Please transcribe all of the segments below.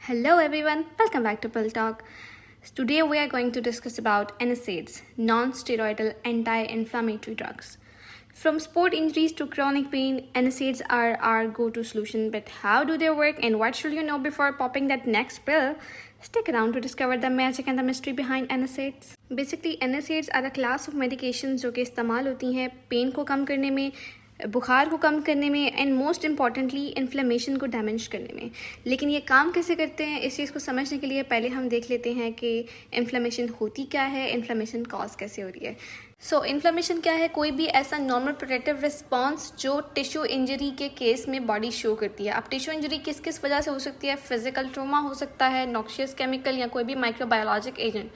Hello everyone, welcome back to Pill Talk. Today we are going to discuss about NSAIDs, non-steroidal anti-inflammatory drugs. From sport injuries to chronic pain, NSAIDs are our go-to solution. But how do they work and what should you know before popping that next pill? Stick around to discover the magic and the mystery behind NSAIDs. Basically, NSAIDs are a class of medications जो कि इस्तेमाल होती हैं pen को कम करने में, बुखार को कम करने में एंड मोस्ट इम्पॉर्टेंटली इन्फ्लेमेशन को डैमेज करने में। लेकिन ये काम कैसे करते हैं, इस चीज़ को समझने के लिए पहले हम देख लेते हैं कि इन्फ्लेमेशन होती क्या है, इन्फ्लेमेशन कॉज कैसे हो रही है। सो इन्फ्लेमेशन क्या है? कोई भी ऐसा नॉर्मल प्रोटेक्टिव रिस्पॉन्स जो टिश्यू इंजरी के केस में बॉडी शो करती है। अब टिश्यू इंजरी किस किस वजह से हो सकती है? फिजिकल ट्रॉमा हो सकता है, नॉक्शियस केमिकल या कोई भी माइक्रोबायोलॉजिक एजेंट।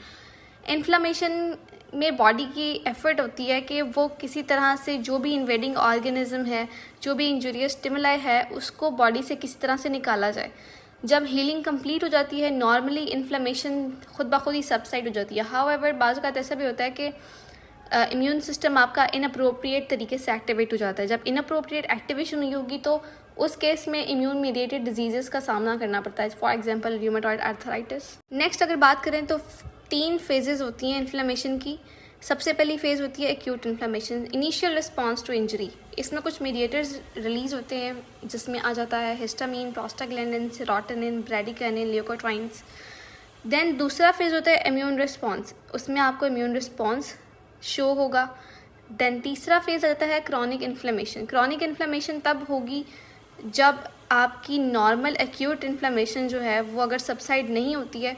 इन्फ्लेमेशन में बॉडी की एफर्ट होती है कि वो किसी तरह से जो भी इन्वेडिंग ऑर्गेनिज्म है, जो भी इंजूरियस स्टिमुलाई है, उसको बॉडी से किसी तरह से निकाला जाए। जब हीलिंग कंप्लीट हो जाती है, नॉर्मली इन्फ्लेमेशन खुद ब खुद ही सबसाइड हो जाती है। हाउएवर बाज़ का ऐसा भी होता है कि इम्यून सिस्टम आपका इनअप्रोप्रिएट तरीके से एक्टिवेट हो जाता है। जब इनअप्रोप्रिएट एक्टिवेशन हुई होगी तो उस केस में इम्यून मीडिएटेड डिजीजेस का सामना करना पड़ता है, for example rheumatoid arthritis. Next अगर बात करें तो 3 फेजेस होती हैं इन्फ्लेमेशन की। सबसे पहली फेज़ होती है acute inflammation, initial response to injury. इसमें कुछ मीडिएटर्स रिलीज होते हैं जिसमें आ जाता है histamine, prostaglandin, serotonin, bradykinin, leukotrienes. Then दूसरा फेज़ होता है इम्यून रिस्पांस, उसमें आपको इम्यून रिस्पांस शो होगा। देन तीसरा फेज़ आता है क्रॉनिक इन्फ्लेमेशन। क्रॉनिक इन्फ्लेमेशन तब होगी जब आपकी नॉर्मल एक्यूट इन्फ्लेमेशन जो है वो अगर सबसाइड नहीं होती है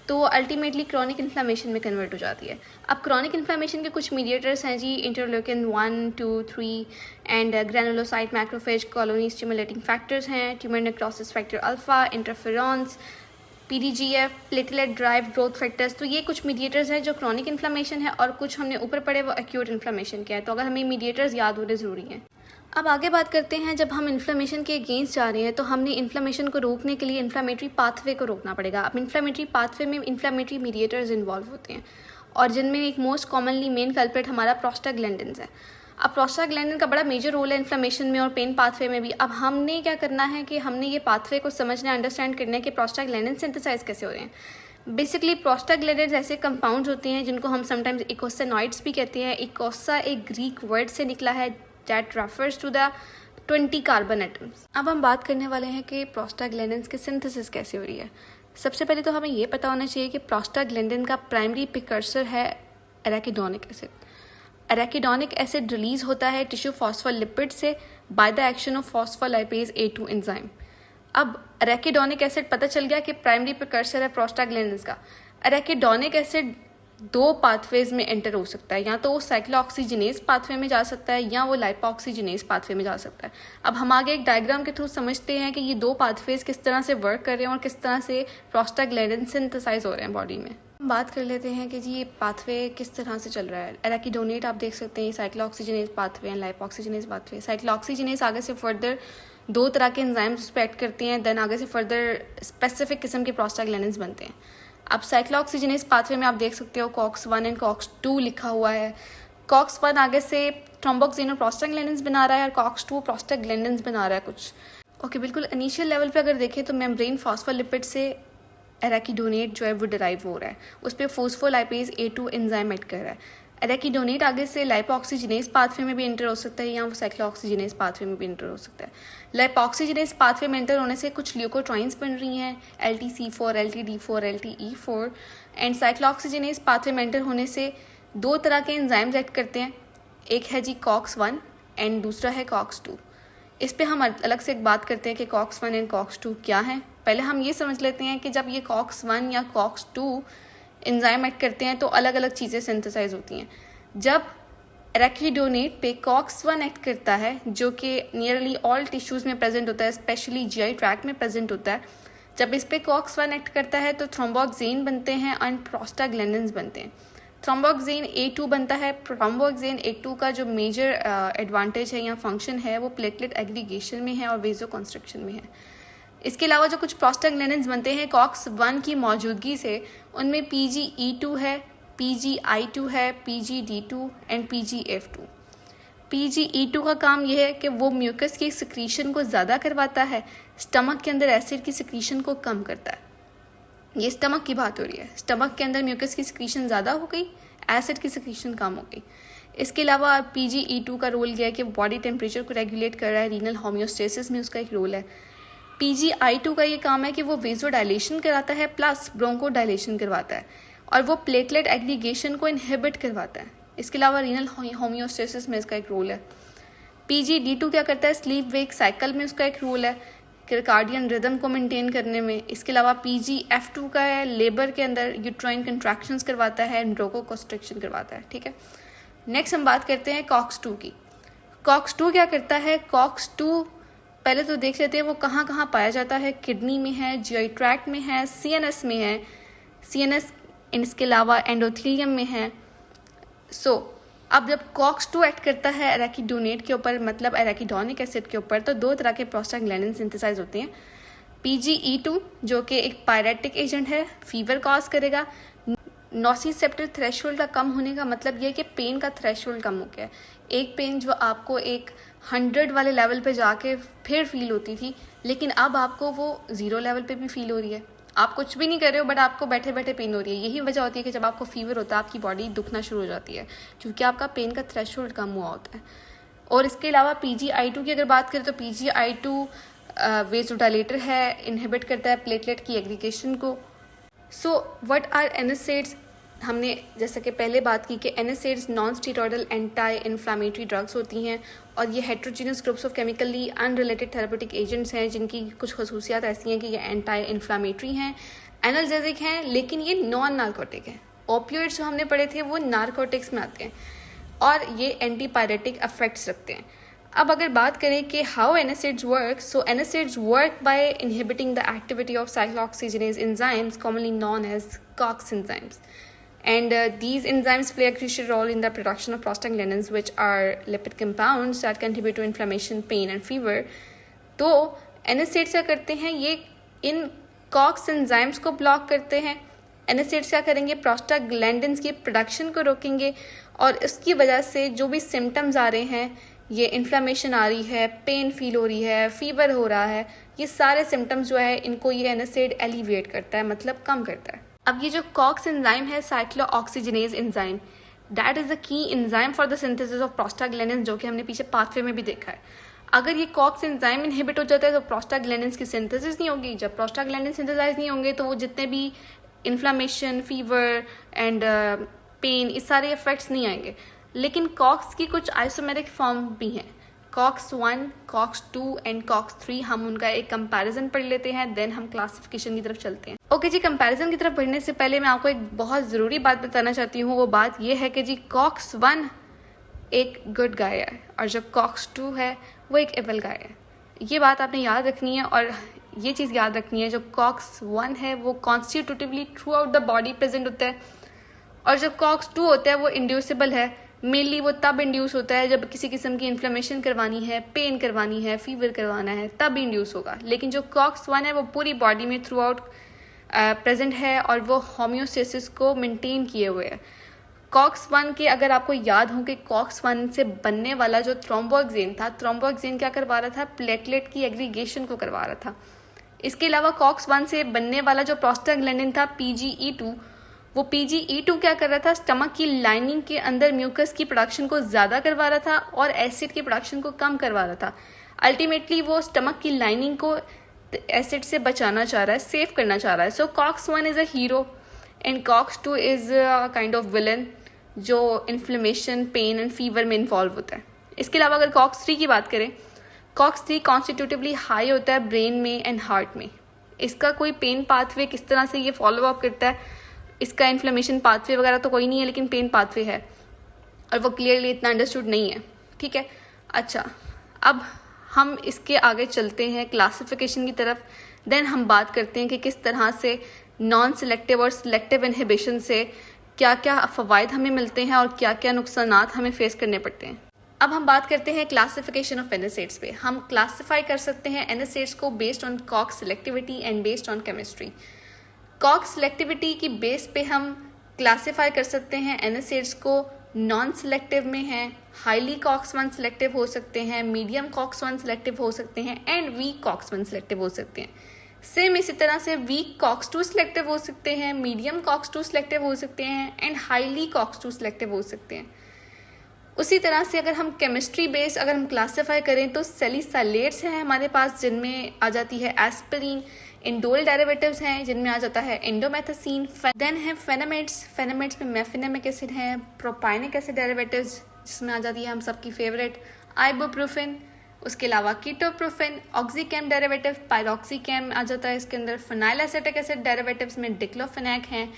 तो वो अल्टीमेटली क्रॉनिक इन्फ्लेमेशन में कन्वर्ट हो जाती है। अब क्रॉनिक इन्फ्लेमेशन के कुछ मीडिएटर्स हैं जी, interleukin 1, 2, 3 and granulocyte macrophage colony stimulating factors हैं, tumour necrosis factor alpha, interferons, PDGF, platelet derived growth factors. तो ये कुछ मीडिएटर्स हैं जो क्रॉनिक इन्फ्लेमेशन है और कुछ हमने ऊपर पढ़े वो एक्यूट इन्फ्लेमेशन के हैं। तो अगर हमें मीडिएटर्स याद होने ज़रूरी हैं। अब आगे बात करते हैं, जब हम इन्फ्लेमेशन के अगेंस्ट जा रहे हैं तो हमने इन्फ्लेमेशन को रोकने के लिए इन्फ्लेमेटरी पाथवे को रोकना पड़ेगा। अब इन्फ्लेमेटरी पाथवे में इन्फ्लेमेटरी मीडिएटर्स इन्वॉल्व होते हैं और जिनमें एक मोस्ट कॉमनली मेन कल्प्रिट हमारा प्रोस्टाग्लैंडिन्स है। अब प्रोस्टाग्लैंडिन का बड़ा मेजर रोल है इन्फ्लेमेशन में और पेन पाथवे में भी। अब हमने क्या करना है कि हमने ये पाथवे को समझना, अंडरस्टैंड करना है कि प्रोस्टाग्लैंडिन सिंथेसाइज कैसे हो रहे हैं। बेसिकली प्रोस्टाग्लैंडिन्स ऐसे कंपाउंड्स होते हैं जिनको हम समटाइम्स इकोसेनॉइड्स भी कहते हैं। इकोसा एक ग्रीक वर्ड से निकला है that refers to the 20 carbon atoms. अब हम बात करने वाले हैं कि प्रोस्टाग्लैंडिन्स की सिंथेसिस कैसे हो रही है। सबसे पहले तो हमें ये पता होना चाहिए कि प्रोस्टाग्लैंडिन का प्राइमरी प्रिकर्सर है arachidonic acid. Arachidonic acid release होता है टिश्यू फॉस्फोलिपिड से by the action of phospholipase A2 enzyme. अब एराकिडोनिक एसिड पता चल गया कि प्राइमरी प्रिकर्सर है प्रोस्टाग्लैंडिन्स का। एराकिडोनिक एसिड 2 पाथवेज में एंटर हो सकता है, या तो वो साइक्लोऑक्सीजिनेज पाथवे में जा सकता है या वो लाइपोऑक्सीजिनेज पाथवे में जा सकता है। अब हम आगे एक डायग्राम के थ्रू समझते हैं कि ये 2 पाथवेज किस तरह से वर्क कर रहे हैं और किस तरह से प्रोस्टाग्लैंडिन सिंथेसाइज हो रहे हैं बॉडी में। बात कर लेते हैं कि जी ये पाथवे किस तरह से चल रहा है। एराकिडोनेट आप देख सकते हैं cyclooxygenase pathway and lipoxygenase pathway. Cyclooxygenase आगे से फर्दर 2 तरह के एंजाइम्स उस पर एक्ट करती हैं, देन आगे से फर्दर स्पेसिफिक किस्म के प्रोस्टाग्लैंडिन्स बनते हैं। अब साइक्लोऑक्सीजिनेज पाथवे में आप देख सकते हो COX-1 एंड COX-2 लिखा हुआ है। COX-1 आगे से थ्रोम्बोक्सिन और प्रोस्टाग्लैंडिन्स बना रहा है और COX-2 प्रोस्टाग्लैंडिन्स बना रहा है कुछ। ओके, बिल्कुल इनिशियल लेवल पे अगर देखें तो मेम्ब्रेन फॉस्फोलिपिड से एराकिडोनेट जो है वो डिराइव हो रहा है, उस पर फॉस्फोलाइपेज A2 एंजाइम ऐड कर रहा है। एराकिडोनेट आगे से लाइपोऑक्सीजिनेज पाथवे में भी एंटर हो सकता है या वो साइक्लोऑक्सीजिनेज पाथवे में भी एंटर हो सकता है। लाइपोऑक्सीजिनेज पाथवे में एंटर होने से कुछ ल्यूकोट्राइन्स बन रही हैं, LTC4, LTD4, LTE4 and cyclooxygenase pathway में एंटर होने से 2 तरह के एंजाइम्स एक्ट करते हैं। एक है जी COX-1 एंड दूसरा है COX-2। इस पे हम अलग से एक बात करते हैं कि COX-1 एंड COX-2 क्या है। पहले हम ये समझ लेते हैं कि जब ये COX-1 या COX-2 एंजाइम ऐड करते हैं तो अलग अलग चीज़ें सिंथेसाइज होती हैं। जब एराकिडोनेट पे COX-1 एक्ट करता है जो कि नियरली ऑल टिश्यूज़ में प्रेजेंट होता है, स्पेशली GI ट्रैक्ट में प्रेजेंट होता है। जब इस पे COX-1 एक्ट करता है तो थ्रोम्बोक्सिन बनते हैं एंड प्रोस्टाग्लैंडिन्स बनते हैं। थ्रोम्बोक्सिन A2 बनता है। थ्रोम्बोक्सिन A2 का जो मेजर एडवांटेज है या फंक्शन है वो प्लेटलेट एग्रीगेशन में है और वेजो कंस्ट्रक्शन में है। इसके अलावा जो कुछ प्रोस्टाग्लैंडिन्स बनते हैं COX-1 की मौजूदगी से, उनमें PGE2 है, PGI2 है, PGD2 एंड PGF2। PGE2 का काम यह है कि वो म्यूकस की सिक्रीशन को ज़्यादा करवाता है, स्टमक के अंदर एसिड की सिक्रीशन को कम करता है। ये स्टमक की बात हो रही है। स्टमक के अंदर म्यूकस की सिक्रीशन ज़्यादा हो गई, एसिड की सिक्रीशन कम हो गई। इसके अलावा PGE2 का रोल क्या है कि बॉडी टेम्परेचर को रेगुलेट कर रहा है, रीनल होम्योस्टेसिस में उसका एक रोल है। PGI2 का ये काम है कि वो वेजोडाइलेशन कराता है प्लस ब्रोंकोडाइलेशन करवाता है, और वो प्लेटलेट एग्रीगेशन को इनहिबिट करवाता है। इसके अलावा रीनल होम्योस्टेसिस में इसका एक रोल है। PGD2 क्या करता है, स्लीप वेक साइकिल में उसका एक रोल है, कार्डियन रिदम को मेंटेन करने में। इसके अलावा PGF2 का है, लेबर के अंदर यूट्राइन कंट्रैक्शंस करवाता है, ब्रोंको कंस्ट्रिक्शन करवाता है। ठीक है, नेक्स्ट हम बात करते हैं COX-2 की। COX-2 क्या करता है, COX-2 पहले तो देख लेते हैं वो कहाँ कहाँ पाया जाता है। किडनी में है, GI ट्रैक्ट में है, CNS में है, CNS इसके अलावा एंडोथीलियम में है। अब जब COX-2 एक्ट करता है एराकिडोनेट के ऊपर, मतलब एराकिडोनिक एसिड के ऊपर, तो दो तरह के प्रोस्टाग्लैंडिन सिंथेसाइज होते हैं। PGE2 जो कि एक पायरेटिक एजेंट है, फीवर कॉज करेगा। नोसिसेप्टर थ्रेशोल्ड का कम होने का मतलब ये है कि पेन का थ्रेशोल्ड कम हो गया है। एक पेन जो आपको एक 100 वाले लेवल पे जाके फिर फील होती थी, लेकिन अब आपको वो 0 लेवल पे भी फील हो रही है। आप कुछ भी नहीं कर रहे हो बट आपको बैठे बैठे पेन हो रही है। यही वजह होती है कि जब आपको फीवर होता है आपकी बॉडी दुखना शुरू हो जाती है, क्योंकि आपका पेन का थ्रेशोल्ड कम हुआ होता है। और इसके अलावा PGI2 की अगर बात करें तो PGI2 वेसोडाइलेटर है, इनहिबिट करता है प्लेटलेट की एग्रीगेशन को। What are NSAIDs? हमने जैसा कि पहले बात की कि NSAIDs non steroidal anti inflammatory drugs होती हैं, और ये heterogeneous groups of chemically unrelated therapeutic agents हैं, जिनकी कुछ खसूसियात ऐसी हैं कि ये एंटी इन्फ्लामेटरी हैं, एनाल्जेसिक हैं, लेकिन ये नॉन नार्कोटिक हैं। ओपियोइड्स जो हमने पढ़े थे वो नार्कोटिक्स में आते हैं, और ये एंटीपायरेटिक इफेक्ट्स रखते हैं। अब अगर बात करें कि how NSAIDs work, NSAIDs work by inhibiting the activity of cyclooxygenase enzymes commonly known as COX enzymes. And these enzymes play a crucial role in the production of prostaglandins, which are lipid compounds that contribute to inflammation, pain and fever. तो NSAIDs क्या करते हैं, ये इन COX enzymes को block करते हैं। NSAIDs क्या करेंगे, प्रोस्टाग्लैंडिन्स की प्रोडक्शन को रोकेंगे, और इसकी वजह से जो भी सिम्टम्स आ रहे हैं, ये इन्फ्लामेशन आ रही है, पेन फील हो रही है, फीवर हो रहा है, ये सारे सिम्टम्स जो है इनको ये NSAID एलिविएट करता है, मतलब कम करता है। अब ये जो COX एंजाइम है, cyclooxygenase enzyme, that is the key enzyme for the synthesis of prostaglandins, जो कि हमने पीछे पाथवे में भी देखा है। अगर ये COX एंजाइम इनहिबिट हो जाता है तो प्रोस्टाग्लैंडिन्स की सिंथेसिस नहीं होगी। जब प्रोस्टाग्लैंडिन सिंथेसाइज नहीं होंगे तो वो जितने भी इन्फ्लामेशन, फीवर एंड पेन, इस सारे इफेक्ट्स नहीं आएंगे। लेकिन COX की कुछ आइसोमेरिक फॉर्म भी हैं, COX-1, COX-2 एंड COX-3। हम उनका एक कंपैरिजन पढ़ लेते हैं, देन हम क्लासिफिकेशन की तरफ चलते हैं। ओके जी, कंपैरिजन की तरफ बढ़ने से पहले मैं आपको एक बहुत ज़रूरी बात बताना चाहती हूँ। वो बात ये है कि जी COX-1 एक गुड गाय है, और जो COX-2 है वो एक एविल गाय है। ये बात आपने याद रखनी है, और ये चीज़ याद रखनी है, जो COX-1 है वो constitutively through out the body present होता है, और जो COX-2 होता है वो इंड्यूसिबल है। मेनली वो तब इंड्यूस होता है जब किसी किस्म की इन्फ्लेमेशन करवानी है, पेन करवानी है, फीवर करवाना है, तब इंड्यूस होगा। लेकिन जो COX-1 है वो पूरी बॉडी में थ्रू आउट प्रेजेंट है, और वो होम्योस्टेसिस को मेंटेन किए हुए है। COX-1 के, अगर आपको याद हो कि COX-1 से बनने वाला जो थ्रोम्बोएक्सेन था, थ्रोम्बोएक्सेन क्या करवा रहा था, प्लेटलेट की एग्रीगेशन को करवा रहा था। इसके अलावा COX-1 से बनने वाला जो प्रोस्टाग्लैंडिन था PGE2, वो PGE2 क्या कर रहा था, स्टमक की लाइनिंग के अंदर म्यूकस की प्रोडक्शन को ज़्यादा करवा रहा था और एसिड की प्रोडक्शन को कम करवा रहा था। अल्टीमेटली वो स्टमक की लाइनिंग को एसिड से बचाना चाह रहा है, सेव करना चाह रहा है। सो COX-1 is a hero and COX-2 is kind of villain, जो इन्फ्लेमेशन, पेन एंड फीवर में इन्वॉल्व होता है। इसके अलावा अगर COX-3 की बात करें, COX-3 कॉन्स्टिट्यूटिवली हाई होता है ब्रेन में एंड हार्ट में। इसका कोई पेन पाथवे किस तरह से ये फॉलो अप करता है, इसका इन्फ्लेमेशन पाथवे वगैरह तो कोई नहीं है, लेकिन पेन पाथवे है, और वो क्लियरली इतना अंडरस्टूड नहीं है। ठीक है, अच्छा, अब हम इसके आगे चलते हैं क्लासिफिकेशन की तरफ। देन हम बात करते हैं कि किस तरह से नॉन सिलेक्टिव और सिलेक्टिव इनहिबिशन से क्या क्या फ़वाइद हमें मिलते हैं और क्या क्या नुकसानात हमें फेस करने पड़ते हैं। अब हम बात करते हैं क्लासिफिकेशन ऑफ NSAIDs पे। हम क्लासिफाई कर सकते हैं NSAIDs को based on COX selectivity and based on chemistry. COX selectivity की बेस पे हम क्लासिफाई कर सकते हैं NSAIDs को नॉन सिलेक्टिव में है, हाईली COX-1 सिलेक्टिव हो सकते हैं, मीडियम COX-1 सिलेक्टिव हो सकते हैं एंड वीक COX-1 सिलेक्टिव हो सकते हैं। सेम इसी तरह से वीक COX-2 सिलेक्टिव हो सकते हैं, मीडियम COX-2 सिलेक्टिव हो सकते हैं एंड हाईली COX-2 सिलेक्टिव हो सकते हैं। उसी तरह से अगर हम केमिस्ट्री बेस्ड अगर हम क्लासीफाई करें तो सैलिसाइलेट्स हैं हमारे पास, जिनमें आ जाती है एस्पिरिन। इंडोल डेरिवेटिव्स हैं जिनमें आ जाता है इंडोमेथासिन। देन है फेनेमेट्स में मेफिनेमिक एसिड है, प्रोपाइनिक एसिड डेरिवेटिव्स जिसमें आ जाती है हम सबकी फेवरेट आइबोप्रोफेन। उसके अलावा कीटोप्रोफेन, ऑक्सीकेम डेरिवेटिव, पायरोक्सीकेम आ जाता है इसके अंदर। फिनाइल एसिटिक एसिड डेरिवेटिव्स में डिक्लोफेनेक हैं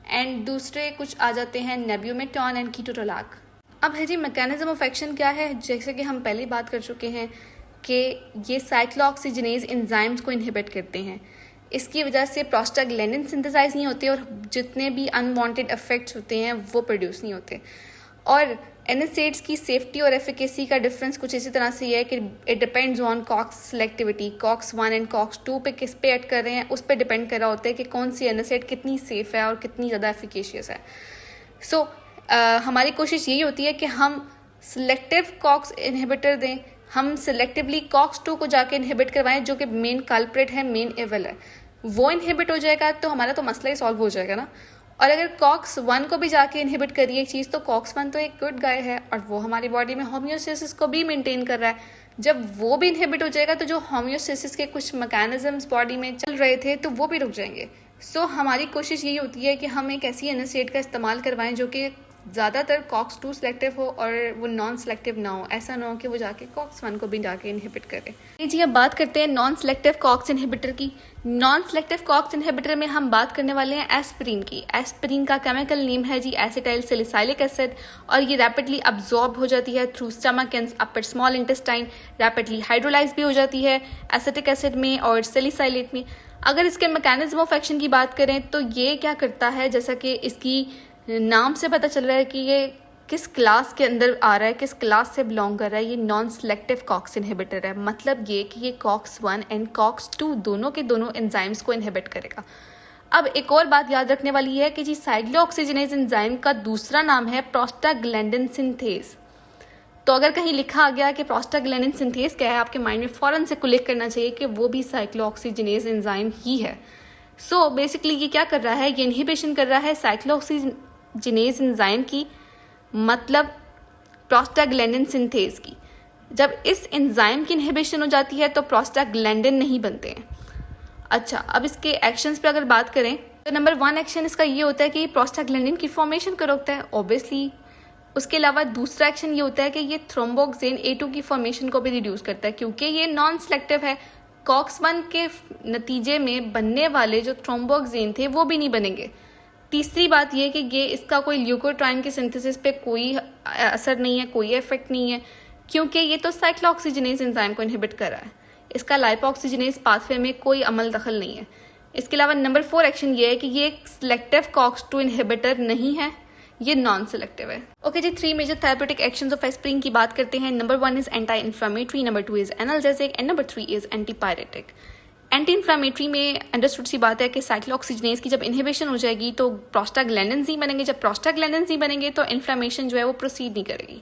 एंड दूसरे कुछ आ जाते हैं नेब्यूमेटॉन एंड कीटोटोलैक। अब है जी मैकेनिज्म ऑफ एक्शन क्या है। जैसे कि हम पहले बात कर चुके हैं कि ये साइक्लोऑक्सीजनेज एंजाइम्स को इनहिबिट करते हैं। इसकी वजह से प्रोस्टाग्लैंडिन सिंथेसाइज नहीं होते और जितने भी अनवांटेड इफेक्ट्स होते हैं वो प्रोड्यूस नहीं होते। और एनएसएड्स की सेफ्टी और एफिकेसी का डिफरेंस कुछ इसी तरह से ये है कि it depends on COX selectivity. COX-1 and COX-2 पे किस पे ऐड कर रहे हैं उस पर डिपेंड कर रहा होता है कि कौन सी एनएसएड कितनी सेफ है और कितनी ज़्यादा एफिकेशियस है। सो हमारी कोशिश यही होती है कि हम सिलेक्टिव COX इनहिबिटर दें, हम सिलेक्टिवली COX-2 को जाके इनहिबिट करवाएं जो कि मेन कल्प्रिट है, मेन एविल है। वो इनहिबिट हो जाएगा तो हमारा तो मसला ही सॉल्व हो जाएगा ना। और अगर COX-1 को भी जाके इनहिबिट करिए एक चीज़ तो COX-1 तो एक गुड गाय है और वो हमारी बॉडी में होम्योस्टेसिस को भी मेंटेन कर रहा है। जब वो भी इनहिबिट हो जाएगा तो जो होम्योस्टेसिस के कुछ मैकेनिज्म्स बॉडी में चल रहे थे तो वो भी रुक जाएंगे। सो हमारी कोशिश यही होती है कि हम एक ऐसी एनएसएड का इस्तेमाल करवाएं जो कि ज़्यादातर COX-2 सिलेक्टिव हो और वो नॉन सिलेक्टिव ना हो। ऐसा ना हो कि वो जाके COX-1 को भी जाके इनहिबिट करे। जी अब बात करते हैं नॉन सिलेक्टिव COX इनहिबिटर की। नॉन सिलेक्टिव COX इनहिबिटर में हम बात करने वाले हैं एस्पिरिन की। एस्पिरिन का केमिकल नेम है जी एसिटाइल सैलिसाइलिक एसिड और ये रैपिडली अब्जॉर्ब हो जाती है through stomach and upper small intestine. Rapidly hydrolyse भी हो जाती है एसिटिक एसिड में और सैलिसाइलेट में। अगर इसके मैकेनिज्म ऑफ एक्शन की बात करें तो ये क्या करता है, जैसा कि इसकी नाम से पता चल रहा है कि ये किस क्लास के अंदर आ रहा है, किस क्लास से बिलोंग कर रहा है। ये नॉन सिलेक्टिव COX इनहिबिटर है। मतलब ये कि ये COX-1 एंड COX-2 दोनों के दोनों एंजाइम्स को इनहिबिट करेगा। अब एक और बात याद रखने वाली है कि जी साइक्लोऑक्सीजनेज एंजाइम का दूसरा नाम है प्रोस्टाग्लैंडिन सिंथेज। तो अगर कहीं लिखा आ गया कि प्रोस्टाग्लैंडिन सिंथेज क्या है, आपके माइंड में फ़ौरन से क्लिक करना चाहिए कि वो भी साइक्लोऑक्सीजनेज एंजाइम ही है। सो बेसिकली ये क्या कर रहा है, ये इनहिबिशन कर रहा है साइक्लोऑक्सीजनेज एंजाइम की, मतलब प्रोस्टाग्लैंडिन सिंथेज की। जब इस एंजाइम की इनहिबिशन हो जाती है तो प्रोस्टाग्लैंडिन नहीं बनते हैं। अच्छा, अब इसके एक्शंस पे अगर बात करें तो नंबर 1 एक्शन इसका ये होता है कि प्रोस्टाग्लैंडिन की फॉर्मेशन को रोकता है ऑब्वियसली। उसके अलावा दूसरा एक्शन ये होता है कि ये थ्रोम्बोक्सिन A2 की फॉर्मेशन को भी रिड्यूस करता है क्योंकि ये नॉन सिलेक्टिव है। COX-1 के नतीजे में बनने वाले जो थ्रोम्बोक्सिन थे वो भी नहीं बनेंगे। तीसरी बात ये कि ये इसका कोई ल्यूकोट्राइन की सिंथेसिस पे कोई असर नहीं है, कोई इफेक्ट नहीं है क्योंकि ये तो साइक्लोऑक्सीजनेज एंजाइम को इनहिबिट कर रहा है। इसका लाइपोऑक्सीजनेज पाथवे में कोई अमल दखल नहीं है। इसके अलावा नंबर 4 एक्शन ये है कि ये एक सिलेक्टिव COX-2 इनहिबिटर नहीं है, ये नॉन सिलेक्टिव है। ओके जी, 3 major therapeutic actions of aspirin की बात करते हैं। Number 1 is anti inflammatory, number 2 is analgesic and number 3 is antipyretic. Anti inflammatory में अंडरस्टूड सी बात है कि साइक्लोऑक्सीजनेज की जब इनहिबिशन हो जाएगी तो प्रोस्टाग्लैंडिन्स नहीं बनेंगे। जब प्रोस्टाग्लैंडिन्स नहीं बनेंगे तो इन्फ्लेमेशन जो है वो प्रोसीड नहीं करेगी।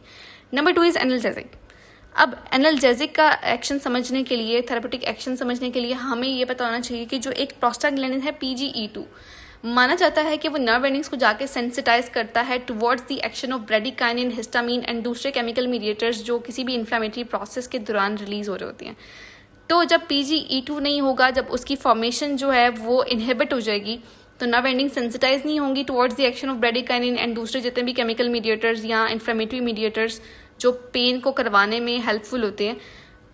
Number 2 is analgesic. अब एनाल्जेसिक का एक्शन समझने के लिए, थेरेप्यूटिक एक्शन समझने के लिए हमें ये पता होना चाहिए कि जो एक प्रोस्टाग्लैंडिन है PGE2, माना जाता है कि वो नर्व एंडिंग्स को जाके सेंसिटाइज करता है towards the action of bradykinin, histamine and दूसरे केमिकल मीडिएटर्स जो किसी भी इन्फ्लेमेटरी प्रोसेस के दौरान रिलीज हो रहे होते हैं। तो जब PGE2 नहीं होगा, जब उसकी फॉर्मेशन जो है वो इनहिबिट हो जाएगी तो नर्व एंडिंग सेंसिटाइज नहीं होंगी towards the action of bradykinin and दूसरे जितने भी केमिकल मीडिएटर्स या इन्फ्लेमेटरी मीडिएटर्स जो पेन को करवाने में हेल्पफुल होते हैं।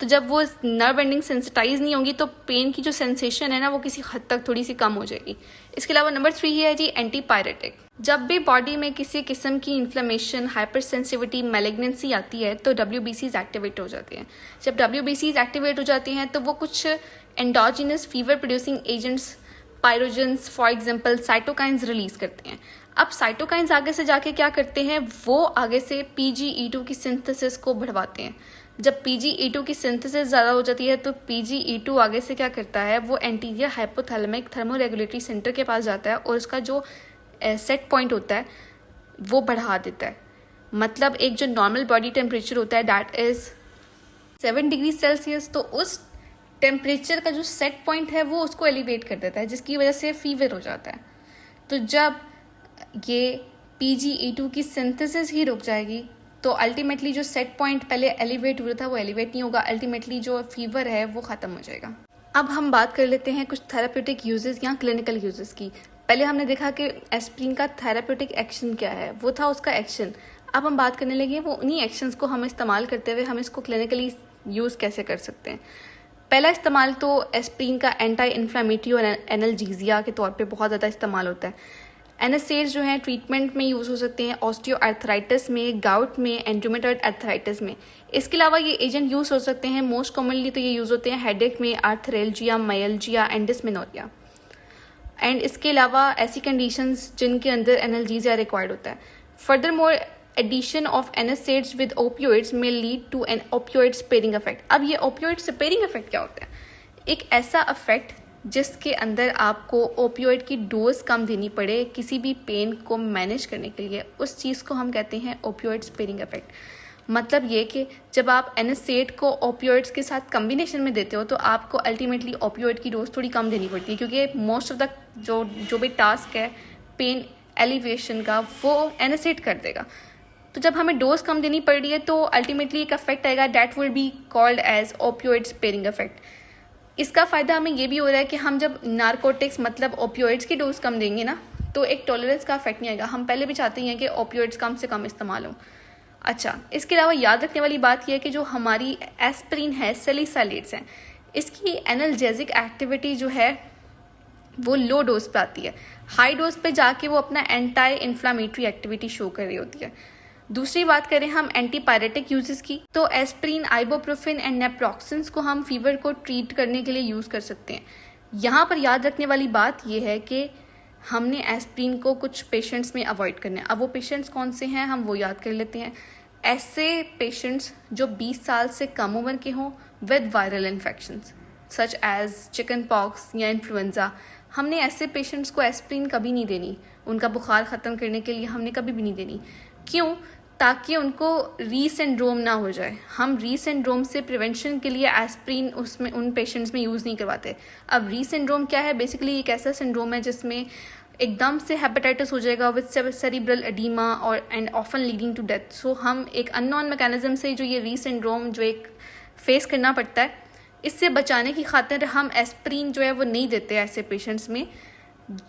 तो जब वो नर्व एंडिंग सेंसिटाइज नहीं होंगी तो पेन की जो सेंसेशन है ना वो किसी हद तक थोड़ी सी कम हो जाएगी। इसके अलावा नंबर 3 है जी एंटीपायरेटिक। जब भी बॉडी में किसी किस्म की इन्फ्लेमेशन, हाइपर सेंसिटिविटी, मैलिग्नेंसी आती है तो WBCs एक्टिवेट हो जाते हैं। जब WBCs एक्टिवेट हो जाती हैं तो वो कुछ endogenous fever producing agents, pyrogens for example cytokines release करते हैं। अब साइटोकाइंस आगे से जाके क्या करते हैं, वो आगे से PGE2 की सिंथेसिस को बढ़वाते हैं। जब PGE2 की सिंथेसिस ज़्यादा हो जाती है तो PGE2 आगे से क्या करता है, वो एंटीरियर हाइपोथैलेमिक थर्मोरेगुलेटरी सेंटर के पास जाता है और उसका जो सेट पॉइंट होता है वो बढ़ा देता है। मतलब एक जो नॉर्मल बॉडी टेम्परेचर होता है दैट इज़ 7 डिग्री सेल्सियस, तो उस टेम्परेचर का जो सेट पॉइंट है वो उसको एलिवेट कर देता है, जिसकी वजह से फीवर हो जाता है। तो जब ये PGE2 की सिंथेसिस ही रुक जाएगी तो अल्टीमेटली जो सेट पॉइंट पहले एलिवेट हुआ था वो एलिवेट नहीं होगा, अल्टीमेटली जो फीवर है वो ख़त्म हो जाएगा। अब हम बात कर लेते हैं कुछ थेराप्यूटिक यूजेस या क्लिनिकल यूजेस की। पहले हमने देखा कि एस्प्रिन का थेराप्यूटिक एक्शन क्या है, वो था उसका एक्शन। अब हम बात करने लगे वो उन्हीं एक्शंस को हम इस्तेमाल करते हुए हम इसको क्लिनिकली यूज़ कैसे कर सकते हैं। पहला इस्तेमाल तो एस्प्रिन का एंटी इन्फ्लेमेटरी और एनाल्जेसिया के तौर पे बहुत ज़्यादा इस्तेमाल होता है। NSAIDs जो हैं ट्रीटमेंट में यूज़ हो सकते हैं ऑस्टियोआर्थराइटिस में, गाउट में, एंड रूमेटॉइड आर्थराइटिस में। इसके अलावा ये एजेंट यूज़ हो सकते हैं मोस्ट कॉमनली तो ये यूज़ होते हैं हेडेक में, आर्थरेल्जिया, मायल्जिया एंड डिस्मेनोरिया। एंड इसके अलावा ऐसी कंडीशंस जिनके अंदर एनाल्जेसिया रिक्वायर्ड होता है। Further more addition of NSAIDs with opioids में lead to an opioid sparing effect. अब ये ओपियोइड स्पेयरिंग इफेक्ट क्या होता है? एक ऐसा इफेक्ट जिसके अंदर आपको ओपियोइड की डोज कम देनी पड़े किसी भी पेन को मैनेज करने के लिए, उस चीज़ को हम कहते हैं ओपियोइड स्पेयरिंग इफेक्ट। मतलब ये कि जब आप NSAID को ओपियोइड्स के साथ कम्बिनेशन में देते हो तो आपको अल्टीमेटली ओपियोइड की डोज थोड़ी कम देनी पड़ती है, क्योंकि मोस्ट ऑफ द जो भी टास्क है पेन एलिवेशन का वो NSAID कर देगा। तो जब हमें डोज कम देनी पड़ रही है तो अल्टीमेटली एक इफेक्ट आएगा that will be called as opioid sparing effect. इसका फ़ायदा हमें ये भी हो रहा है कि हम जब नारकोटिक्स मतलब ओपियोइड्स की डोज कम देंगे ना तो एक टॉलरेंस का इफेक्ट नहीं आएगा। हम पहले भी चाहते हैं कि ओपियोइड्स कम से कम इस्तेमाल हो। अच्छा, इसके अलावा याद रखने वाली बात यह है कि जो हमारी एस्प्रिन है, सैलिसाइलेट्स हैं, इसकी एनाल्जेसिक एक्टिविटी जो है वो लो डोज पे आती है। हाई डोज पे जाके वो अपना एंटी इन्फ्लामेटरी एक्टिविटी शो कर रही होती है। दूसरी बात करें हम एंटीपायरेटिक यूजेस की, तो एस्प्रिन, आइबोप्रोफेन एंड नेप्रोक्सिन्स को हम फीवर को ट्रीट करने के लिए यूज़ कर सकते हैं। यहाँ पर याद रखने वाली बात यह है कि हमने एस्प्रिन को कुछ पेशेंट्स में अवॉइड करना है। अब वो पेशेंट्स कौन से हैं हम वो याद कर लेते हैं। ऐसे पेशेंट्स जो 20 साल से कम उम्र के हों with viral infections such as chicken pox या इन्फ्लुएंजा, हमने ऐसे पेशेंट्स को एस्प्रिन कभी नहीं देनी। उनका बुखार ख़त्म करने के लिए हमने कभी भी नहीं देनी। क्यों? ताकि उनको री सिंड्रोम ना हो जाए। हम री सिंड्रोम से प्रिवेंशन के लिए एस्प्रिन उसमें उन पेशेंट्स में यूज़ नहीं करवाते। अब री सिंड्रोम क्या है? बेसिकली एक ऐसा सिंड्रोम है जिसमें एकदम से हेपेटाइटिस हो जाएगा विद सेरिब्रल एडीमा और and often leading to death. So हम एक अननोन मैकेनिज्म से जो ये री सिंड्रोम जो एक फेस करना पड़ता है, इससे बचाने की खातिर हम एस्प्रिन जो है वो नहीं देते ऐसे पेशेंट्स में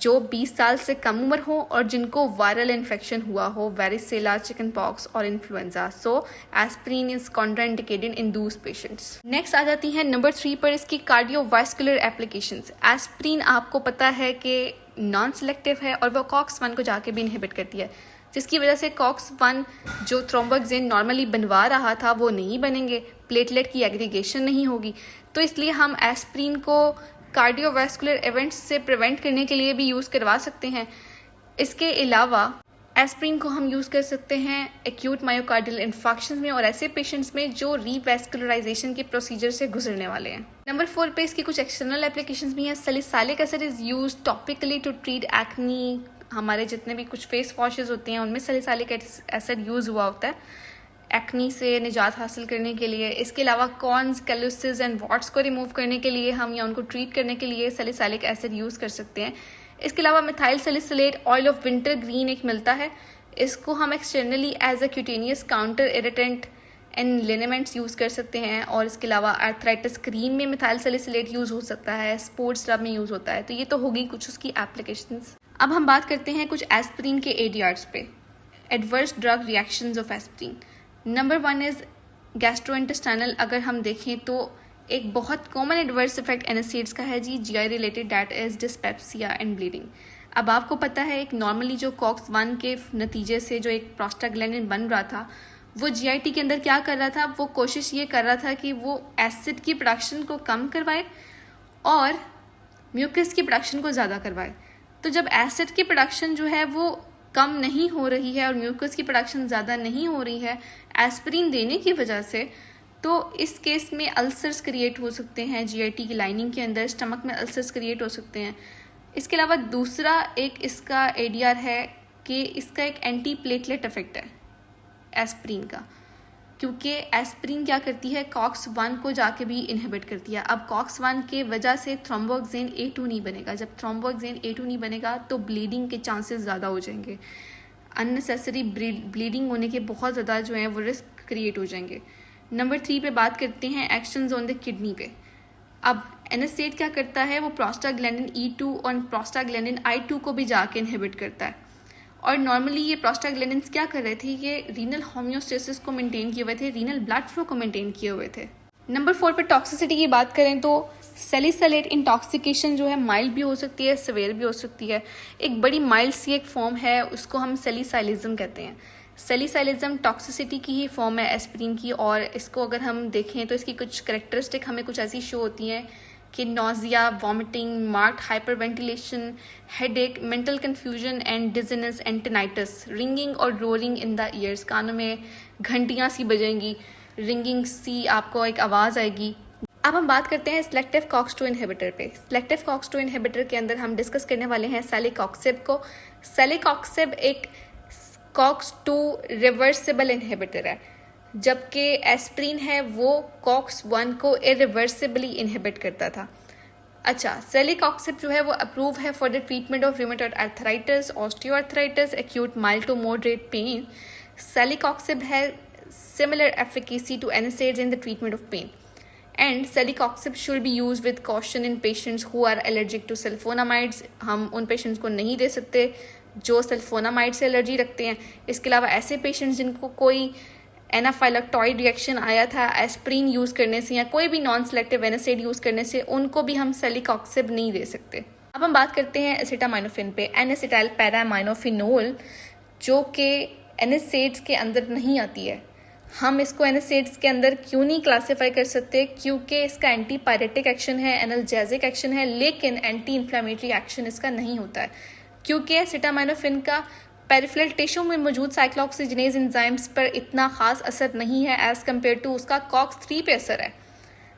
जो 20 साल से कम उम्र हो और जिनको वायरल इन्फेक्शन हुआ हो, वेरिसेला, चिकन पॉक्स और influenza. So aspirin is contraindicated in दूस पेशेंट्स। नेक्स्ट आ जाती है नंबर 3 पर इसकी कार्डियोवास्कुलर एप्लीकेशंस। एस्प्रिन आपको पता है कि नॉन सिलेक्टिव है और वो COX-1 को जाके भी इनहिबिट करती है, जिसकी वजह से COX-1 जो थ्रोम्बोक्सिन नॉर्मली बनवा रहा था वो नहीं बनेंगे, प्लेटलेट की एग्रीगेशन नहीं होगी। तो इसलिए हम एस्प्रिन को कार्डियोवास्कुलर इवेंट्स से प्रिवेंट करने के लिए भी यूज़ करवा सकते हैं। इसके अलावा एस्प्रिन को हम यूज़ कर सकते हैं एक्यूट मायोकार्डियल इन्फेक्शन में और ऐसे पेशेंट्स में जो रीवैस्कुलराइजेशन के प्रोसीजर से गुजरने वाले हैं। नंबर 4 पे इसकी कुछ एक्सटर्नल एप्लीकेशंस भी हैं। Salicylic acid is use topically to treat acne. हमारे जितने भी कुछ फेस वॉशेज़ होते हैं उनमें सैलिसाइलिक एसिड यूज़ हुआ होता है एक्नी से निजात हासिल करने के लिए। इसके अलावा कॉन्स, कैलुसिस एंड वॉट्स को रिमूव करने के लिए हम या उनको ट्रीट करने के लिए सैलिसाइलिक एसिड यूज़ कर सकते हैं। इसके अलावा methyl salicylate oil of wintergreen एक मिलता है, इसको हम externally as a cutaneous counter irritant and liniments use कर सकते हैं। और इसके अलावा आर्थराइटिस क्रीम में मिथाइल सैलिसिलेट यूज़ हो सकता है, स्पोर्ट्स रब में यूज़ होता है। तो ये तो होगी कुछ उसकी एप्लीकेशंस। अब हम बात करते हैं कुछ एस्प्रिन के ADRs पे, adverse drug reactions of aspirin. Number 1 is gastrointestinal. अगर हम देखें तो एक बहुत कॉमन एडवर्स इफेक्ट NSAIDs का है जी, GI related, that is dyspepsia and bleeding. अब आपको पता है एक नॉर्मली जो COX-1 के नतीजे से जो एक प्रोस्टाग्लैंडिन बन रहा था वो GIT के अंदर क्या कर रहा था, वो कोशिश ये कर रहा था कि वो एसिड की प्रोडक्शन को कम करवाए और म्यूकस की प्रोडक्शन को ज़्यादा करवाए। तो जब एसिड की प्रोडक्शन जो है वो कम नहीं हो रही है और म्यूकस की प्रोडक्शन ज़्यादा नहीं हो रही है एस्प्रिन देने की वजह से, तो इस केस में अल्सर्स क्रिएट हो सकते हैं GIT की लाइनिंग के अंदर, स्टमक में अल्सर्स क्रिएट हो सकते हैं। इसके अलावा दूसरा एक इसका ADR है कि इसका एक एंटी प्लेटलेट इफेक्ट है एस्प्रिन का। क्योंकि एस्प्रिन क्या करती है, COX-1 को जाके भी इनहिबिट करती है। अब COX-1 के वजह से थ्रोम्बोएक्सिन A2 नहीं बनेगा। जब थ्रोम्बोएक्सिन A2 नहीं बनेगा तो ब्लीडिंग के चांसेस ज़्यादा हो जाएंगे, अननेसेसरी ब्लीडिंग होने के बहुत ज़्यादा जो है वो रिस्क क्रिएट हो जाएंगे। नंबर 3 पे बात करते हैं एक्शंस ऑन द किडनी पे। अब NSAID क्या करता है, वो प्रोस्टाग्लैंडिन E2 और प्रोस्टाग्लैंडिन I2 को भी जाके इनहिबिट करता है। और नॉर्मली ये प्रोस्टाग्लैंडिन्स क्या कर रहे थे, ये रीनल होम्योस्टेसिस को मेंटेन किए हुए थे, रीनल ब्लड फ्लो को मेंटेन किए हुए थे। नंबर 4 पे टॉक्सिसिटी की बात करें तो सैलिसिलेट इंटॉक्सिकेशन जो है माइल्ड भी हो सकती है, सिवियर भी हो सकती है। एक बड़ी माइल्ड सी एक फॉर्म है, उसको हम सैलिसाइलिज्म कहते हैं। सैलिसाइलिज्म टॉक्सिसिटी की ही फॉर्म है एस्प्रिन की, और इसको अगर हम देखें तो इसकी कुछ करेक्टरिस्टिक हमें कुछ ऐसी शो होती हैं कि nausea, vomiting, marked hyperventilation, headache, mental confusion and dizziness and tinnitus, ringing और रोरिंग इन द ईयर्स, कानों में घंटियाँ सी बजेंगी, रिंगिंग सी आपको एक आवाज़ आएगी। अब हम बात करते हैं सिलेक्टिव COX-2 इनहिबिटर पे। सिलेक्टिव COX-2 इनहिबिटर के अंदर हम डिस्कस करने वाले हैं सेलिकॉक्सिब को। सेलिकॉक्सिब एक COX-2 रिवर्सिबल इनहिबिटर है, जबकि एस्प्रिन है वो COX-1 को इरिवर्सिबली इनहिबिट करता था। अच्छा, सेलिकॉक्सिब जो है वो अप्रूव है for the treatment of rheumatoid arthritis, osteoarthritis, acute mild to moderate pain. Celecoxib है similar efficacy to NSAIDs in the treatment of pain. And celecoxib should be used with caution in patients who are allergic to sulfonamides. हम उन patients को नहीं दे सकते जो sulphonamide से allergy रखते हैं। इसके अलावा ऐसे पेशेंट्स जिनको कोई एनाफाइलेक्टॉइड रिएक्शन आया था एस्प्रिन यूज़ करने से या कोई भी नॉन सेलेक्टिव NSAID यूज़ करने से, उनको भी हम सेलिकॉक्सिब नहीं दे सकते। अब हम बात करते हैं एसिटामाइनोफिन पे। एन-एसिटाइल पैरामाइनोफिनोल जो कि NSAIDs के अंदर नहीं आती है, हम इसको NSAIDs के अंदर क्यों नहीं क्लासीफाई कर सकते, क्योंकि इसका एंटी पायरेटिक एक्शन है, एनाल्जेसिक एक्शन है, लेकिन एंटी इन्फ्लेमेटरी एक्शन इसका नहीं होता है, क्योंकि एसिटामाइनोफिन का पेरिफेरल टिश्यू में मौजूद साइक्लोऑक्सीजनेज एंजाइम्स पर इतना खास असर नहीं है एज कम्पेयर टू उसका COX-3 पे असर है।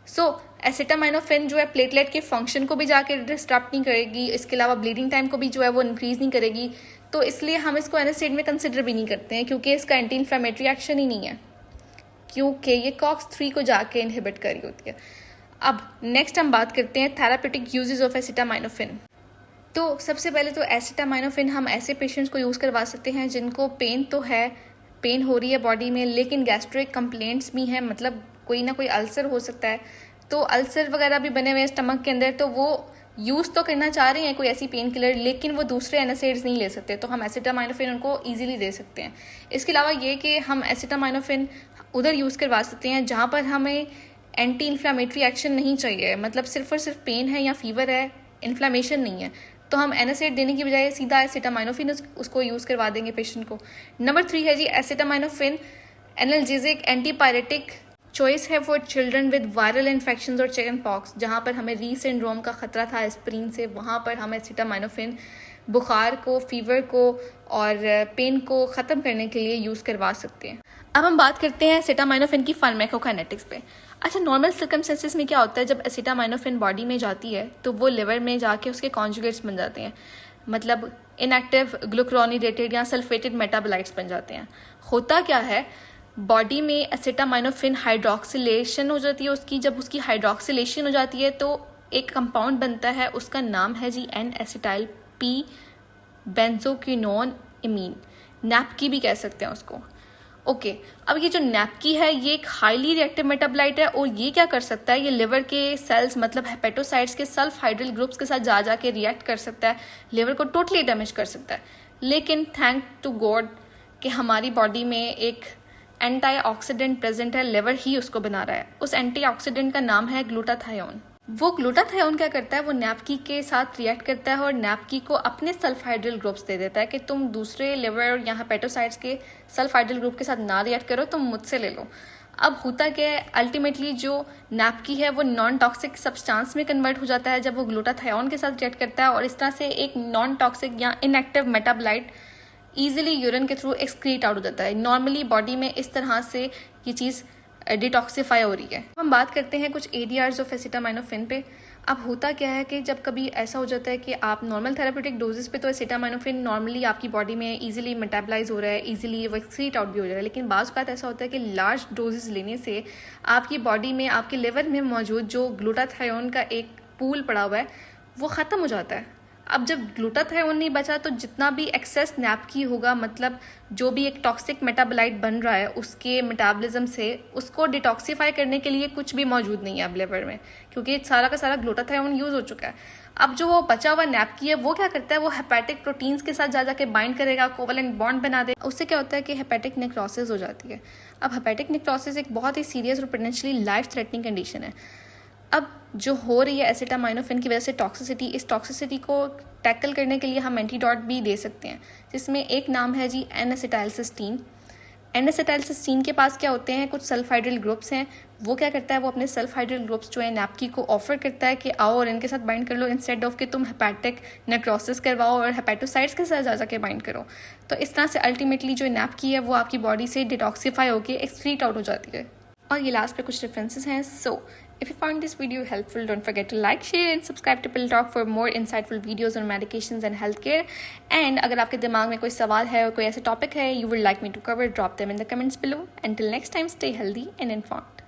सो एसिटामाइनोफिन जो है प्लेटलेट के फंक्शन को भी जाके डिस्टर्ब नहीं करेगी, इसके अलावा ब्लीडिंग टाइम को भी जो है वो इंक्रीज नहीं करेगी, तो इसलिए हम इसको NSAID में कंसिडर भी नहीं करते हैं, क्योंकि इसका एंटी इन्फ्लेमेटरी एक्शन ही नहीं है, क्योंकि ये COX-3 को जाके इनहिबिट कर रही होती है। अब नेक्स्ट हम बात करते हैं थेरापेटिक यूजेस ऑफ एसिटामाइनोफिन। तो सबसे पहले तो एसिटामाइनोफिन हम ऐसे पेशेंट्स को यूज़ करवा सकते हैं जिनको पेन तो है, पेन हो रही है बॉडी में, लेकिन गैस्ट्रिक कंप्लेंट्स भी हैं, मतलब कोई ना कोई अल्सर हो सकता है, तो अल्सर वगैरह भी बने हुए हैं स्टमक के अंदर, तो वो यूज़ तो करना चाह रहे हैं कोई ऐसी पेन किलर, लेकिन वो दूसरे NSAIDs नहीं ले सकते, तो हम एसिटामाइनोफिन उनको ईजिली दे सकते हैं। इसके अलावा ये कि हम एसिटामाइनोफिन उधर यूज़ करवा सकते हैं जहाँ पर हमें एंटी इन्फ्लामेटरी एक्शन नहीं चाहिए, मतलब सिर्फ और सिर्फ पेन है या फीवर है, इन्फ्लामेशन नहीं है, तो हम NSAID देने की बजाय सीधा एसिटामाइनोफिन उसको यूज़ करवा देंगे पेशेंट को। नंबर 3 है जी एसिटामाइनोफिन एनाल्जेसिक एंटीपायरेटिक चॉइस है for children with viral infections और चिकन पॉक्स, जहाँ पर हमें री सिंड्रोम का खतरा था एस्प्रिन से, वहाँ पर हम एसिटामाइनोफिन बुखार को, फीवर को और पेन को ख़त्म करने के लिए यूज़ करवा सकते हैं। अब हम बात करते हैं एसिटामाइनोफिन की फार्माकोकाइनेटिक्स पे। अच्छा, नॉर्मल सर्कमस्टेंसेस में क्या होता है, जब एसिटामाइनोफिन बॉडी में जाती है तो वो लिवर में जाके उसके कॉन्जुगेट्स बन जाते हैं, मतलब इनएक्टिव ग्लूक्रोनीडेटेड या सल्फेटेड मेटाबोलाइट्स बन जाते हैं। होता क्या है, बॉडी में एसिटामाइनोफिन हाइड्रोक्सिलेशन हो जाती है उसकी, जब उसकी हाइड्रोक्सिलेशन हो जाती है तो एक कंपाउंड बनता है, उसका नाम है जी N-एसिटाइल P बेंजोक्विनोन इमीन, नैपकी भी कह सकते हैं उसको। ओके, अब ये जो नैपकी है ये एक हाईली रिएक्टिव मेटाबोलाइट है, और ये क्या कर सकता है, ये लिवर के सेल्स मतलब हेपेटोसाइट्स के सल्फ हाइड्रल ग्रुप्स के साथ जा के रिएक्ट कर सकता है, लिवर को टोटली डैमेज कर सकता है। लेकिन थैंक टू गॉड कि हमारी बॉडी में एक एंटीऑक्सीडेंट प्रेजेंट है, लिवर ही उसको बना रहा है। उस एंटीऑक्सीडेंट का नाम है ग्लूटाथायोन। वो ग्लूटाथायोन क्या करता है, वो नैपकी के साथ रिएक्ट करता है और नैपकी को अपने सल्फाइड्रल ग्रुप्स दे देता है कि तुम दूसरे लिवर या हेपेटोसाइट्स के सल्फाइड्रल ग्रुप के साथ ना रिएक्ट करो, तुम मुझसे ले लो। अब होता क्या है, अल्टीमेटली जो नैपकी है वो नॉन टॉक्सिक सब्सटेंस में कन्वर्ट हो जाता है जब वो ग्लूटाथायोन के साथ रिएक्ट करता है, और इस तरह से एक नॉन टॉक्सिक या इनएक्टिव मेटाबोलाइट ईजिली यूरिन के थ्रू एक्सक्रीट आउट हो जाता है। नॉर्मली बॉडी में इस तरह से ये चीज़ डिटॉक्सीफाई हो रही है। हम बात करते हैं कुछ ADRs ऑफ एसिटामाइनोफिन पे। अब होता क्या है कि जब कभी ऐसा हो जाता है कि आप नॉर्मल थेरेपेटिक डोजेस पे तो एसिटामिनोफेन नॉर्मली आपकी बॉडी में इजीली मेटाबलाइज हो रहा है, इजीली वो एक्सक्रीट आउट भी हो जा रहा है, लेकिन बाज़ औक़ात ऐसा होता है कि लार्ज डोजेस लेने से आपकी बॉडी में, आपके लिवर में मौजूद जो ग्लूटाथायोन का एक पूल पड़ा हुआ है वो ख़त्म हो जाता है। अब जब ग्लूटाथायोन नहीं बचा तो जितना भी एक्सेस नैपकी होगा, मतलब जो भी एक टॉक्सिक मेटाबोलाइट बन रहा है उसके मेटाबॉलिज्म से, उसको डिटॉक्सिफाई करने के लिए कुछ भी मौजूद नहीं है अब लिवर में, क्योंकि सारा का सारा ग्लूटाथायोन यूज़ हो चुका है। अब जो वो बचा हुआ नैपकी है वो क्या करता है, वो हेपेटिक प्रोटीन्स के साथ जा जाके बाइंड करेगा, कोवलेंट बॉन्ड बना दे। उससे क्या होता है कि हेपेटिक नेक्रोसिस हो जाती है। अब हेपेटिक नेक्रोसिस एक बहुत ही सीरियस और पोटेंशियली लाइफ थ्रेटनिंग कंडीशन है। अब जो हो रही है एसिटामिनोफेन की वजह से टॉक्सिसिटी, इस टॉक्सिसिटी को टैकल करने के लिए हम एंटीडॉट भी दे सकते हैं, जिसमें एक नाम है जी N-एसिटाइलसिस्टीन। N-एसिटाइलसिस्टीन के पास क्या होते हैं, कुछ सल्फाइड्रिल ग्रुप्स हैं। वो क्या करता है, वो अपने सल्फाइड्रिल ग्रुप्स जो है नैपकी को ऑफर करता है कि आओ और इनके साथ बाइंड कर लो, इंस्टेड ऑफ कि तुम हेपेटिक नेक्रोसिस करवाओ और हेपेटोसाइट्स के साथ जा जाके बाइंड करो। तो इस तरह से अल्टीमेटली जो नैपकी है वो आपकी बॉडी से डिटॉक्सीफाई होकर एक्सक्रीट आउट हो जाती है। और ये लास्ट पे कुछ रेफरेंसेस हैं। सो if you found this video helpful, don't forget to like, share and subscribe to Pill Talk for more insightful videos on medications and healthcare. And अगर आपके दिमाग में कोई सवाल है और कोई ऐसा टॉपिक है you would like me to cover, drop them in the comments below. Until next time, stay healthy and informed.